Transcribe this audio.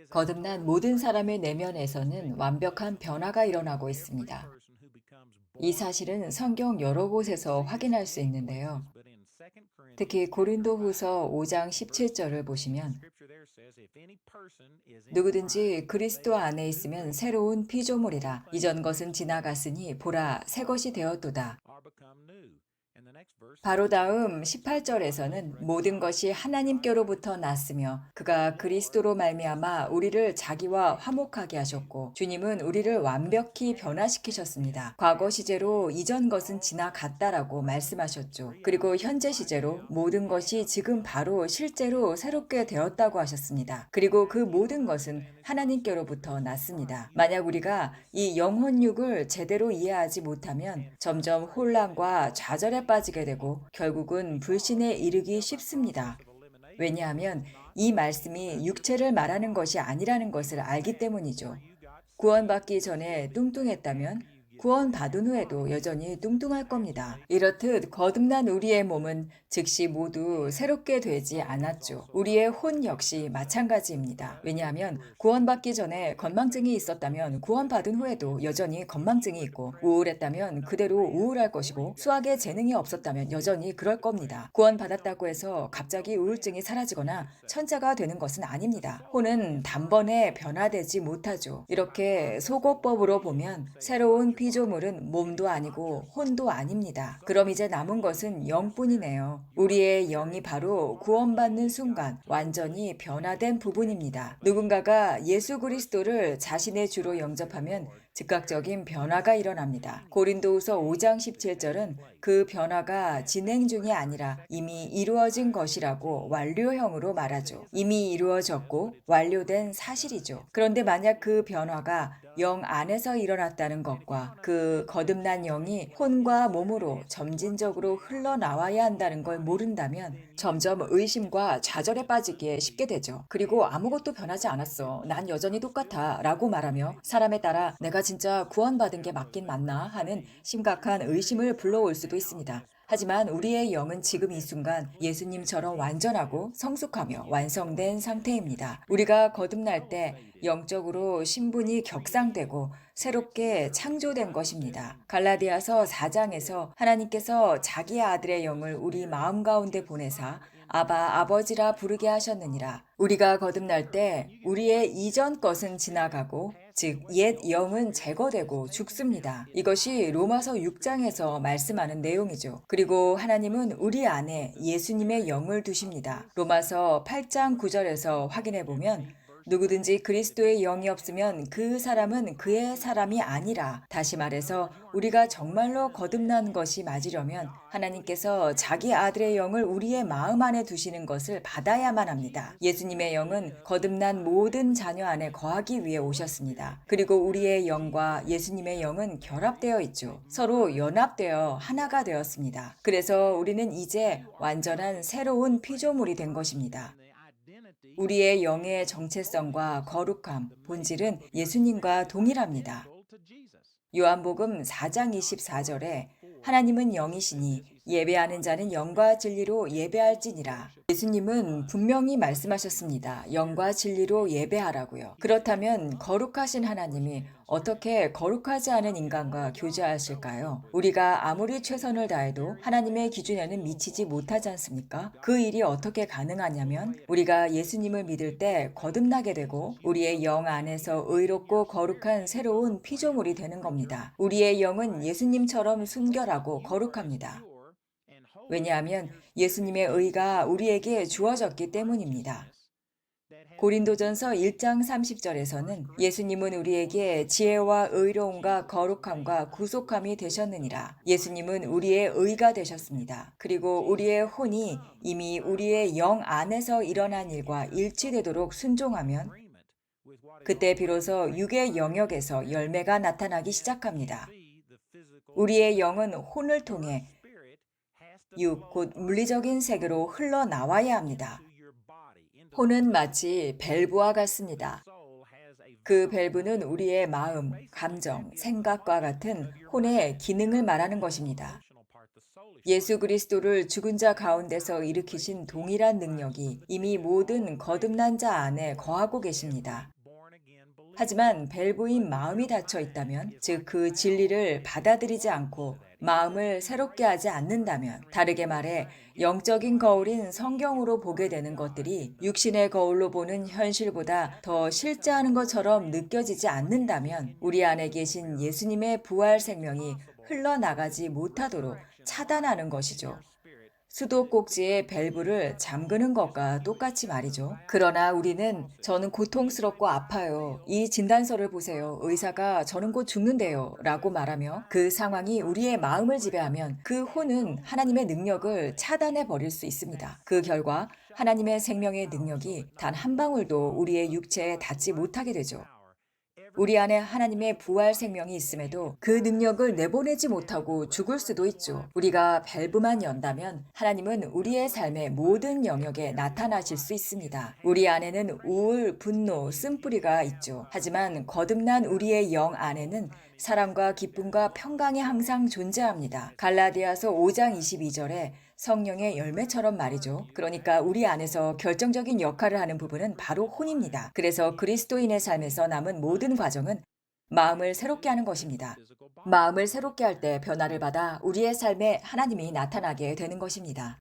거듭난 모든 사람의 내면에서는 완벽한 변화가 일어나고 있습니다. 이 사실은 성경 여러 곳에서 확인할 수 있는데요. 특히 고린도후서 5장 17절을 보시면 누구든지 그리스도 안에 있으면 새로운 피조물이라 이전 것은 지나갔으니 보라 새 것이 되었도다. 바로 다음 18절에서는 모든 것이 하나님께로부터 났으며 그가 그리스도로 말미암아 우리를 자기와 화목하게 하셨고 주님은 우리를 완벽히 변화시키셨습니다. 과거 시제로 이전 것은 지나갔다라고 말씀하셨죠. 그리고 현재 시제로 모든 것이 지금 바로 실제로 새롭게 되었다고 하셨습니다. 그리고 그 모든 것은 하나님께로부터 났습니다. 만약 우리가 이 영혼육을 제대로 이해하지 못하면 점점 혼란과 좌절에 빠지게 되고 결국은 불신에 이르기 쉽습니다. 왜냐하면 이 말씀이 육체를 말하는 것이 아니라는 것을 알기 때문이죠. 구원받기 전에 뚱뚱했다면 구원받은 후에도 여전히 뚱뚱할 겁니다. 이렇듯 거듭난 우리의 몸은 즉시 모두 새롭게 되지 않았죠. 우리의 혼 역시 마찬가지입니다. 왜냐하면 구원받기 전에 건망증이 있었다면 구원받은 후에도 여전히 건망증이 있고 우울했다면 그대로 우울할 것이고 수학에 재능이 없었다면 여전히 그럴 겁니다. 구원받았다고 해서 갑자기 우울증이 사라지거나 천재가 되는 것은 아닙니다. 혼은 단번에 변화되지 못하죠. 이렇게 소고법으로 보면 새로운 피조물은 몸도 아니고 혼도 아닙니다. 그럼 이제 남은 것은 영뿐이네요. 우리의 영이 바로 구원받는 순간 완전히 변화된 부분입니다. 누군가가 예수 그리스도를 자신의 주로 영접하면 즉각적인 변화가 일어납니다. 고린도후서 5장 17절은 그 변화가 진행 중이 아니라 이미 이루어진 것이라고 완료형으로 말하죠. 이미 이루어졌고 완료된 사실이죠. 그런데 만약 그 변화가 영 안에서 일어났다는 것과 그 거듭난 영이 혼과 몸으로 점진적으로 흘러나와야 한다는 걸 모른다면 점점 의심과 좌절에 빠지기에 쉽게 되죠. 그리고 아무것도 변하지 않았어. 난 여전히 똑같아. 라고 말하며 사람에 따라 내가 진짜 구원받은 게 맞긴 맞나 하는 심각한 의심을 불러올 수도 있습니다. 하지만 우리의 영은 지금 이 순간 예수님처럼 완전하고 성숙하며 완성된 상태입니다. 우리가 거듭날 때 영적으로 신분이 격상되고 새롭게 창조된 것입니다. 갈라디아서 4장에서 하나님께서 자기 아들의 영을 우리 마음 가운데 보내사 아바 아버지라 부르게 하셨느니라. 우리가 거듭날 때 우리의 이전 것은 지나가고 즉 옛 영은 제거되고 죽습니다. 이것이 로마서 6장에서 말씀하는 내용이죠. 그리고 하나님은 우리 안에 예수님의 영을 두십니다. 로마서 8장 9절에서 확인해 보면 누구든지 그리스도의 영이 없으면 그 사람은 그의 사람이 아니라. 다시 말해서 우리가 정말로 거듭난 것이 맞으려면 하나님께서 자기 아들의 영을 우리의 마음 안에 두시는 것을 받아야만 합니다. 예수님의 영은 거듭난 모든 자녀 안에 거하기 위해 오셨습니다. 그리고 우리의 영과 예수님의 영은 결합되어 있죠. 서로 연합되어 하나가 되었습니다. 그래서 우리는 이제 완전한 새로운 피조물이 된 것입니다. 우리의 영의 정체성과 거룩함, 본질은 예수님과 동일합니다. 요한복음 4장 24절에 하나님은 영이시니 예배하는 자는 영과 진리로 예배할지니라. 예수님은 분명히 말씀하셨습니다. 영과 진리로 예배하라고요. 그렇다면 거룩하신 하나님이 어떻게 거룩하지 않은 인간과 교제하실까요? 우리가 아무리 최선을 다해도 하나님의 기준에는 미치지 못하지 않습니까? 그 일이 어떻게 가능하냐면 우리가 예수님을 믿을 때 거듭나게 되고 우리의 영 안에서 의롭고 거룩한 새로운 피조물이 되는 겁니다. 우리의 영은 예수님처럼 순결하고 거룩합니다. 왜냐하면 예수님의 의가 우리에게 주어졌기 때문입니다. 고린도전서 1장 30절에서는 예수님은 우리에게 지혜와 의로움과 거룩함과 구속함이 되셨느니라. 예수님은 우리의 의가 되셨습니다. 그리고 우리의 혼이 이미 우리의 영 안에서 일어난 일과 일치되도록 순종하면 그때 비로소 육의 영역에서 열매가 나타나기 시작합니다. 우리의 영은 혼을 통해 육, 곧 물리적인 세계로 흘러나와야 합니다. 혼은 마치 밸브와 같습니다. 그 밸브는 우리의 마음, 감정, 생각과 같은 혼의 기능을 말하는 것입니다. 예수 그리스도를 죽은 자 가운데서 일으키신 동일한 능력이 이미 모든 거듭난 자 안에 거하고 계십니다. 하지만 벨브인 마음이 닫혀 있다면, 즉 그 진리를 받아들이지 않고 마음을 새롭게 하지 않는다면, 다르게 말해 영적인 거울인 성경으로 보게 되는 것들이 육신의 거울로 보는 현실보다 더 실제하는 것처럼 느껴지지 않는다면, 우리 안에 계신 예수님의 부활 생명이 흘러나가지 못하도록 차단하는 것이죠. 수도꼭지의 밸브를 잠그는 것과 똑같이 말이죠. 그러나 우리는 "저는 고통스럽고 아파요. 이 진단서를 보세요. 의사가 저는 곧 죽는데요. 라고 말하며 그 상황이 우리의 마음을 지배하면 그 혼은 하나님의 능력을 차단해 버릴 수 있습니다. 그 결과 하나님의 생명의 능력이 단 한 방울도 우리의 육체에 닿지 못하게 되죠. 우리 안에 하나님의 부활 생명이 있음에도 그 능력을 내보내지 못하고 죽을 수도 있죠. 우리가 밸브만 연다면 하나님은 우리의 삶의 모든 영역에 나타나실 수 있습니다. 우리 안에는 우울, 분노, 쓴뿌리가 있죠. 하지만 거듭난 우리의 영 안에는 사랑과 기쁨과 평강이 항상 존재합니다. 갈라디아서 5장 22절에 성령의 열매처럼 말이죠. 그러니까 우리 안에서 결정적인 역할을 하는 부분은 바로 혼입니다. 그래서 그리스도인의 삶에서 남은 모든 과정은 마음을 새롭게 하는 것입니다. 마음을 새롭게 할 때 변화를 받아 우리의 삶에 하나님이 나타나게 되는 것입니다.